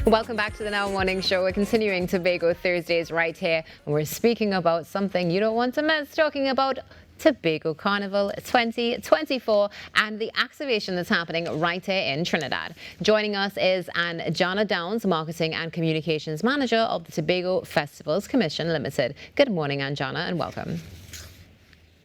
Welcome back to the Now Morning Show. We're continuing Tobago Thursdays right here, and we're speaking about something you don't want to miss, talking about Tobago Carnival 2024 and the activation that's happening right here in Trinidad. Joining us is Anjaana Downes, Marketing and Communications Manager of the Tobago Festivals Commission Limited. Good morning, Anjaana, and welcome.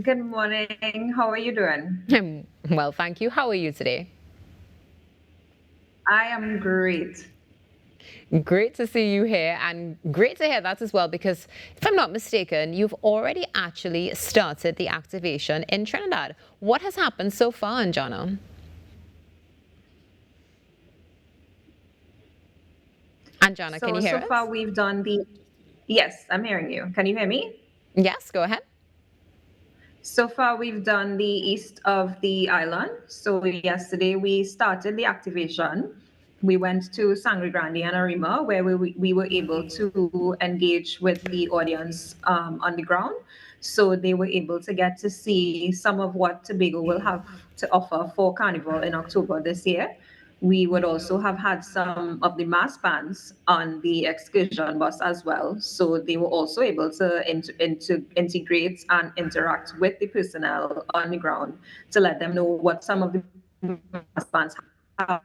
Good morning. How are you doing? I'm well, thank you. How are you today? I am great. Great to see you here, and great to hear that as well, because if I'm not mistaken, you've already actually started the activation in Trinidad. What has happened so far, Anjaana? Anjaana, can you hear us? So far we've done the... Yes, I'm hearing you. Can you hear me? Yes, go ahead. So far we've done the east of the island. So yesterday we started the activation. We went to Sangre Grande and Arima, where we were able to engage with the audience on the ground. So they were able to get to see some of what Tobago will have to offer for Carnival in October this year. We would also have had some of the mass bands on the excursion bus as well. So they were also able to integrate and interact with the personnel on the ground to let them know what some of the mass bands have.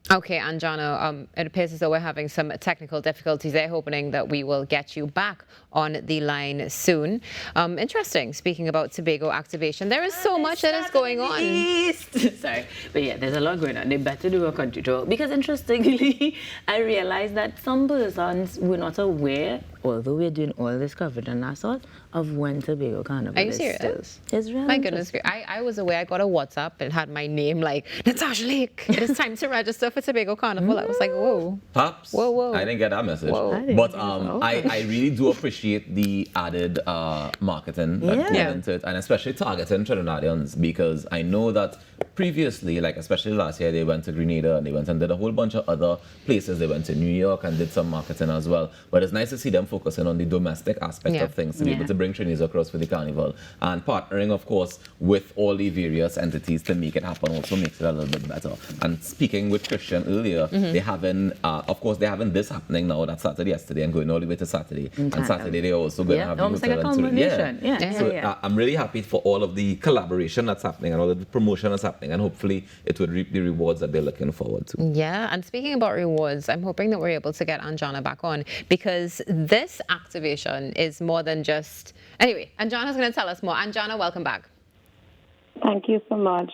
Okay, Anjaana, it appears as though we're having some technical difficulties there, hoping that we will get you back on the line soon. Interesting, speaking about Tobago activation, there is so much that is going on. Sorry, but yeah, there's a lot going on. They better do a country tour. Because interestingly, I realized that some persons were not aware, although we're doing all this coverage and that sort, of when Tobago Carnival is. Are you serious? It's really My goodness, I was aware. I got a WhatsApp. It had my name like, Natasha Lake. It is time to register for Tobago Carnival. I was like, whoa. Perhaps. Whoa. I didn't get that message. Whoa. But I really do appreciate the added marketing that went into it, and especially targeting Trinidadians, because I know that previously, like especially last year, they went to Grenada and they went and did a whole bunch of other places. They went to New York and did some marketing as well. But it's nice to see them focusing on the domestic aspect of things, to be able to bring Trinities across for the carnival, and partnering, of course, with all the various entities to make it happen also makes it a little bit better. And speaking with Christian earlier, they having, of course, they're having this happening now that started yesterday and going all the way to Saturday. And Saturday they're also going to have almost like a combination. So I'm really happy for all of the collaboration that's happening and all of the promotion that's happening, and hopefully it would reap the rewards that they're looking forward to. Yeah, and speaking about rewards, I'm hoping that we're able to get Anjaana back on, because this activation is more than just... Anyway, Anjaana's going to tell us more. Anjaana, welcome back. Thank you so much.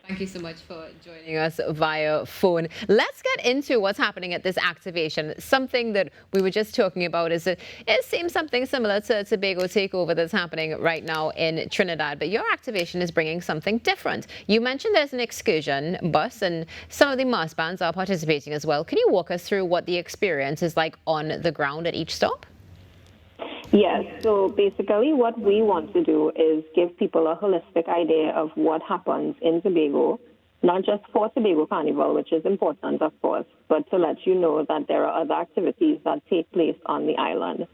Thank you so much for joining us via phone. Let's get into what's happening at this activation. Something that we were just talking about is that it seems something similar to Tobago Takeover that's happening right now in Trinidad, but your activation is bringing something different. You mentioned there's an excursion bus and some of the mass bands are participating as well. Can you walk us through what the experience is like on the ground at each stop? Yes, so basically what we want to do is give people a holistic idea of what happens in Tobago, not just for Tobago Carnival, which is important, of course, but to let you know that there are other activities that take place on the island.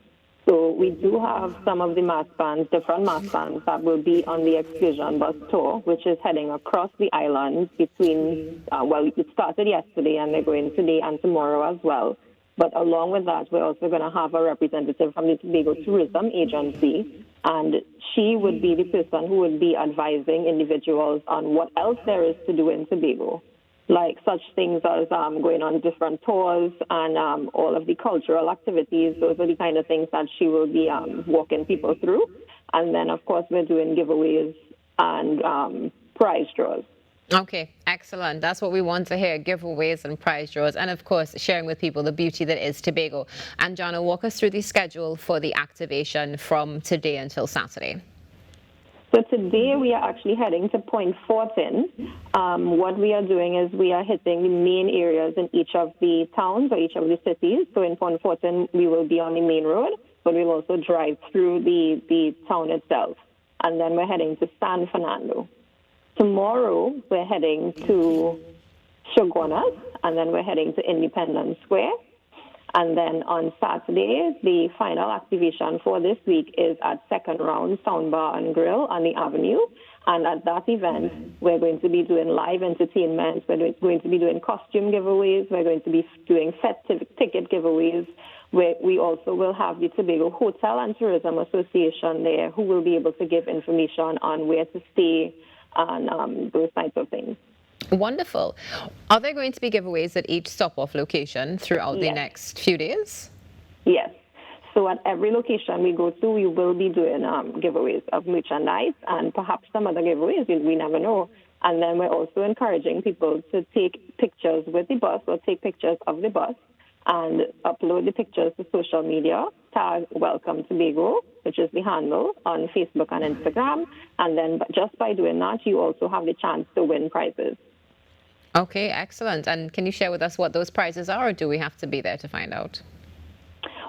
So we do have some of the mass bands, different mass bands that will be on the excursion bus tour, which is heading across the island between, it started yesterday and they're going today and tomorrow as well. But along with that, we're also going to have a representative from the Tobago Tourism Agency, and she would be the person who would be advising individuals on what else there is to do in Tobago, like such things as going on different tours and all of the cultural activities. Those are the kind of things that she will be walking people through. And then, of course, we're doing giveaways and prize draws. Okay, excellent. That's what we want to hear, giveaways and prize draws, and of course sharing with people the beauty that is Tobago. Anjaana, walk us through the schedule for the activation from today until Saturday. So today we are actually heading to Point Fortin. What we are doing is we are hitting the main areas in each of the towns or each of the cities. So in Point Fortin we will be on the main road, but we'll also drive through the town itself. And then we're heading to San Fernando. Tomorrow, we're heading to Shogunas, and then we're heading to Independence Square. And then on Saturday, the final activation for this week is at Second Round Sound Bar and Grill on the Avenue. And at that event, we're going to be doing live entertainment. We're going to be doing costume giveaways. We're going to be doing ticket giveaways. We also will have the Tobago Hotel and Tourism Association there, who will be able to give information on where to stay and those types of things. Wonderful. Are there going to be giveaways at each stop-off location throughout the next few days? Yes. So at every location we go to, we will be doing giveaways of merchandise and perhaps some other giveaways. We never know. And then we're also encouraging people to take pictures with the bus or take pictures of the bus and upload the pictures to social media, tag Welcome Tobago, which is the handle on Facebook and Instagram. And then just by doing that, you also have the chance to win prizes. Okay, excellent. And can you share with us what those prizes are, or do we have to be there to find out?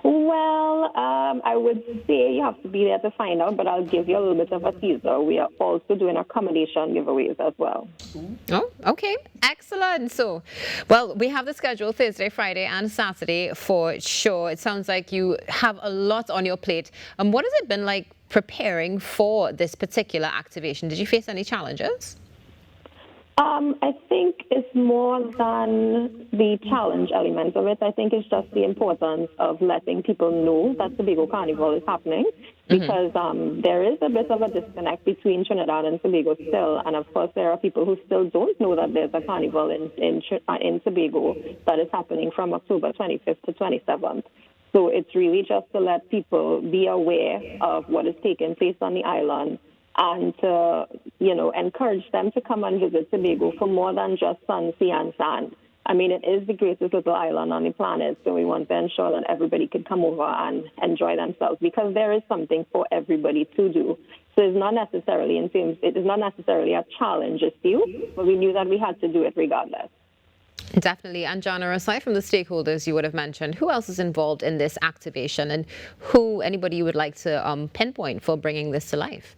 Well, I would say you have to be there to find out, but I'll give you a little bit of a teaser. We are also doing accommodation giveaways as well. Oh, okay. Excellent. So, well, we have the schedule Thursday, Friday, and Saturday for sure. It sounds like you have a lot on your plate. What has it been like preparing for this particular activation? Did you face any challenges? I think it's more than the challenge element of it. I think it's just the importance of letting people know that Tobago Carnival is happening, because there is a bit of a disconnect between Trinidad and Tobago still. And of course, there are people who still don't know that there's a carnival in Tobago that is happening from October 25th to 27th. So it's really just to let people be aware of what is taking place on the island, and to, encourage them to come and visit Tobago for more than just sun, sea, and sand. I mean, it is the greatest little island on the planet, so we want to ensure that everybody can come over and enjoy themselves, because there is something for everybody to do. So it is not necessarily a challenge issue, but we knew that we had to do it regardless. Definitely. Anjaana, aside from the stakeholders you would have mentioned, who else is involved in this activation, and anybody you would like to pinpoint for bringing this to life?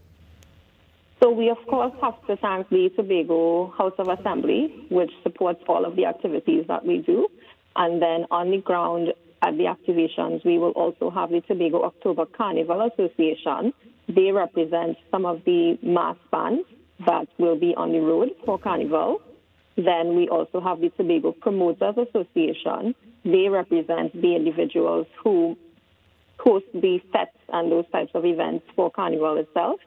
So we, of course, have to thank the Tobago House of Assembly, which supports all of the activities that we do. And then on the ground at the activations, we will also have the Tobago October Carnival Association. They represent some of the mass bands that will be on the road for Carnival. Then we also have the Tobago Promoters Association. They represent the individuals who host the fêtes and those types of events for Carnival itself.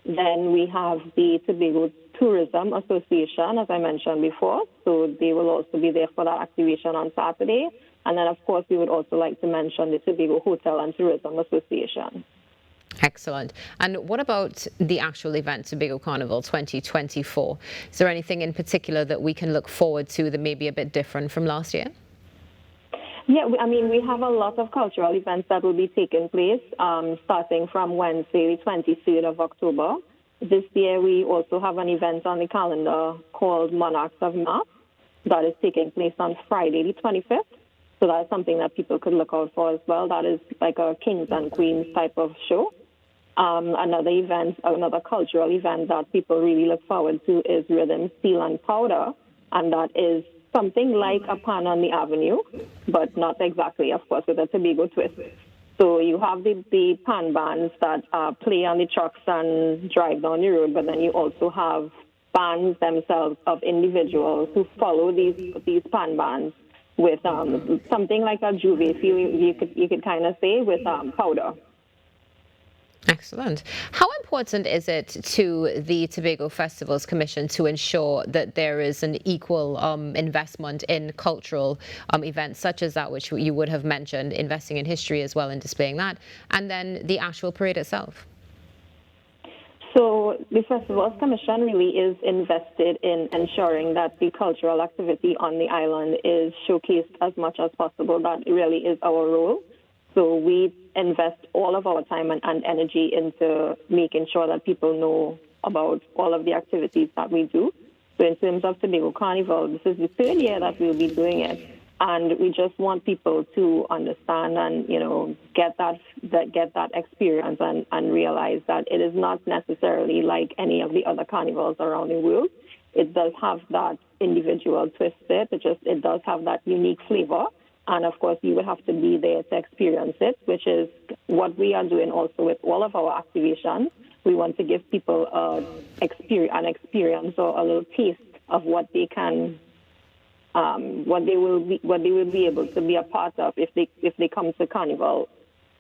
Then we have the Tobago Tourism Association, as I mentioned before. So they will also be there for that activation on Saturday. And then, of course, we would also like to mention the Tobago Hotel and Tourism Association. Excellent. And what about the actual event, Tobago Carnival 2024? Is there anything in particular that we can look forward to that may be a bit different from last year? Yeah, we have a lot of cultural events that will be taking place starting from Wednesday, the 23rd of October. This year, we also have an event on the calendar called Monarchs of Mass that is taking place on Friday, the 25th. So that's something that people could look out for as well. That is like a kings and queens type of show. Another cultural event that people really look forward to is Rhythm, Steel, and Powder, and that is something like a pan on the avenue, but not exactly, of course, with a Tobago twist. So you have the pan bands that play on the trucks and drive down the road, but then you also have bands themselves of individuals who follow these pan bands with something like a juve, you could kind of say, with powder. Excellent. How important is it to the Tobago Festivals Commission to ensure that there is an equal investment in cultural events such as that which you would have mentioned, investing in history as well and displaying that, and then the actual parade itself? So the Festivals Commission really is invested in ensuring that the cultural activity on the island is showcased as much as possible. That really is our role. So we invest all of our time and energy into making sure that people know about all of the activities that we do. So in terms of Tobago Carnival, this is the third year that we'll be doing it. And we just want people to understand and, get that experience and realize that it is not necessarily like any of the other carnivals around the world. It does have that individual twist to it. It does have that unique flavor. And of course, you would have to be there to experience it, which is what we are doing also with all of our activations. We want to give people an experience or a little taste of what they can, what they will be able to be a part of if they come to Carnival.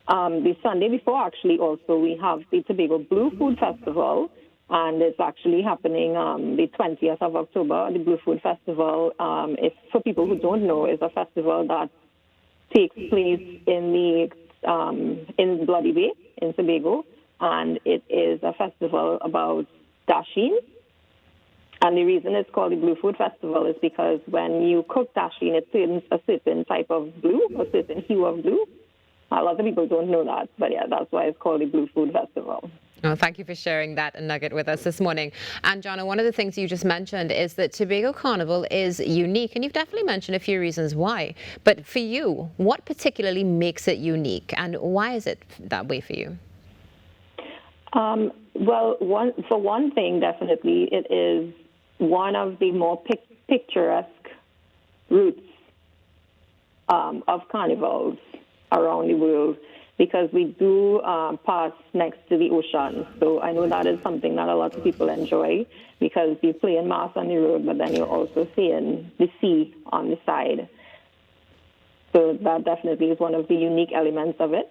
The Sunday before, actually, also we have the Tobago Blue Food Festival, and it's actually happening the 20th of October. The Blue Food Festival, if for people who don't know, is a festival that takes place in Bloody Bay in Tobago, and it is a festival about dasheen. And the reason it's called the Blue Food Festival is because when you cook dasheen, it turns a certain type of blue, a certain hue of blue. A lot of people don't know that, but yeah, that's why it's called the Blue Food Festival. Oh, thank you for sharing that nugget with us this morning. And Anjaana, one of the things you just mentioned is that Tobago Carnival is unique, and you've definitely mentioned a few reasons why. But for you, what particularly makes it unique, and why is it that way for you? Well, for one thing, definitely, it is one of the more picturesque routes of carnivals around the world, because we do pass next to the ocean. So I know that is something that a lot of people enjoy, because you're playing mass on the road, but then you're also seeing the sea on the side. So that definitely is one of the unique elements of it.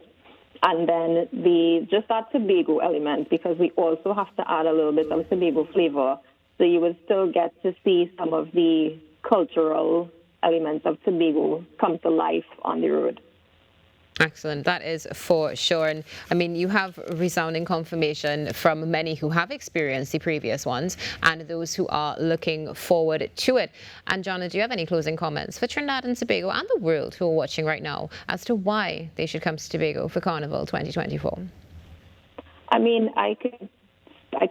And then just that Tobago element, because we also have to add a little bit of Tobago flavor. So you will still get to see some of the cultural elements of Tobago come to life on the road. Excellent. That is for sure. And I mean, you have resounding confirmation from many who have experienced the previous ones and those who are looking forward to it. And Anjaana, do you have any closing comments for Trinidad and Tobago and the world who are watching right now as to why they should come to Tobago for Carnival 2024? I mean, I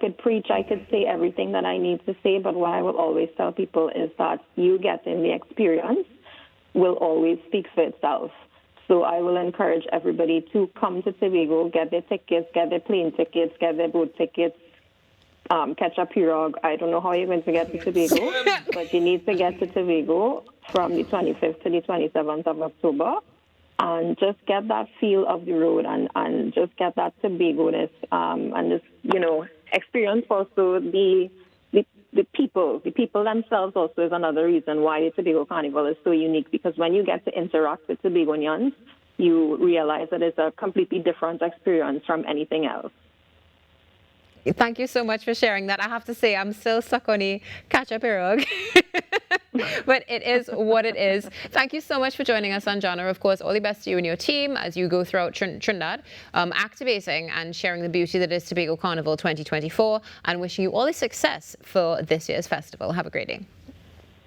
could preach, I could say everything that I need to say, but what I will always tell people is that you getting the experience will always speak for itself. So I will encourage everybody to come to Tobago, get their tickets, get their plane tickets, get their boat tickets, catch a pirogue. I don't know how you're going to get to Tobago, but you need to get to Tobago from the 25th to the 27th of October, and just get that feel of the road and just get that Tobago-ness, and just, experience also the people. The people themselves also is another reason why the Tobago Carnival is so unique, because when you get to interact with Tobagonians, you realize that it's a completely different experience from anything else. Thank you so much for sharing that. I have to say, I'm still stuck on the catch-up pirogue. But it is what it is. Thank you so much for joining us, Anjaana. Of course, all the best to you and your team as you go throughout Trinidad, activating and sharing the beauty that is Tobago Carnival 2024, and wishing you all the success for this year's festival. Have a great day.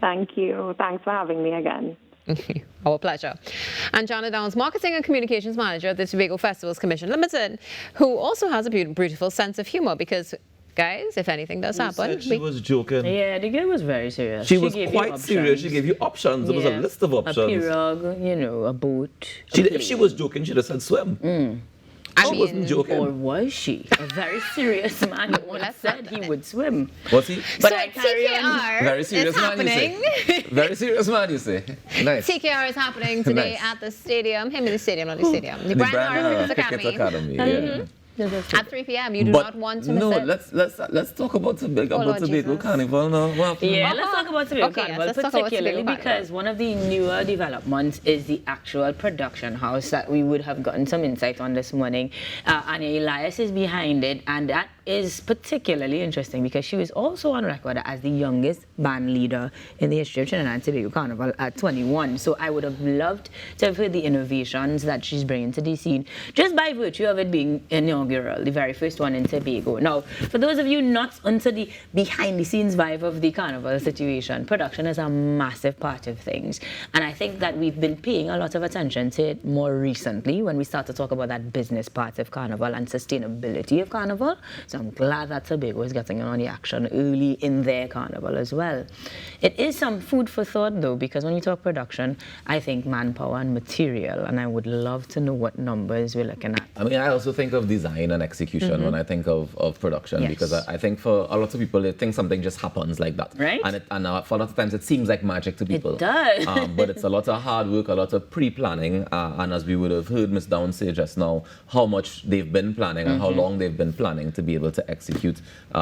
Thank you. Thanks for having me again. Our pleasure. Anjaana Downes, Marketing and Communications Manager at the Tobago Festivals Commission Limited, who also has a beautiful sense of humor, because guys, if anything does happen... She was joking. Yeah, the girl was very serious. She was quite serious. She gave you options. There was a list of options. A pirogue, a boat. If she was joking, she'd have said swim. She wasn't joking. Or was she? A very serious man who once said he would swim. Was he? But so TKR very serious man, happening. You say. Very serious man, you say. Nice. TKR is happening today at the stadium. Him in the stadium, not the stadium. The Brian Cricket Academy. Yeah. At 3 p.m. You do not want to miss it. No, let's talk about Tobago Carnival now. Yeah, let's talk about Tobago Carnival, particularly because one of the newer developments is the actual production house that we would have gotten some insight on this morning. Anya Elias is behind it, and that is particularly interesting because she was also on record as the youngest band leader in the history of Trinidad and Tobago Carnival at 21. So I would have loved to have heard the innovations that she's bringing to the scene, just by virtue of it being inaugural, the very first one in Tobago. Now, for those of you not into the behind-the-scenes vibe of the carnival situation, production is a massive part of things. And I think that we've been paying a lot of attention to it more recently when we start to talk about that business part of carnival and sustainability of carnival. So I'm glad that Tobago is getting on the action early in their carnival as well. It is some food for thought though, because when you talk production, I think manpower and material, and I would love to know what numbers we're looking at. I mean, I also think of design and execution when I think of production, Yes. because I think for a lot of people, they think something just happens like that. Right. And for a lot of times, it seems like magic to people. It does. But it's a lot of hard work, a lot of pre-planning, and as we would have heard Ms. Downes say just now, how much they've been planning and how long they've been planning to be able to execute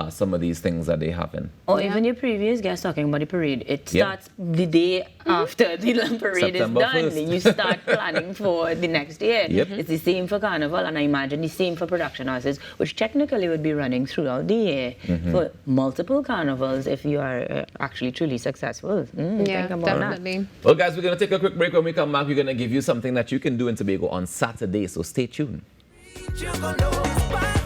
some of these things that they have in. Or even your previous guest talking about the parade. It starts the day after the parade September is done. 1st. You start planning for the next year. Yep. It's the same for Carnival, and I imagine the same for production houses, which technically would be running throughout the year for multiple carnivals if you are actually truly successful. Yeah, Think about definitely. Well, guys, we're going to take a quick break. When we come back, we're going to give you something that you can do in Tobago on Saturday, so stay tuned. You gonna know this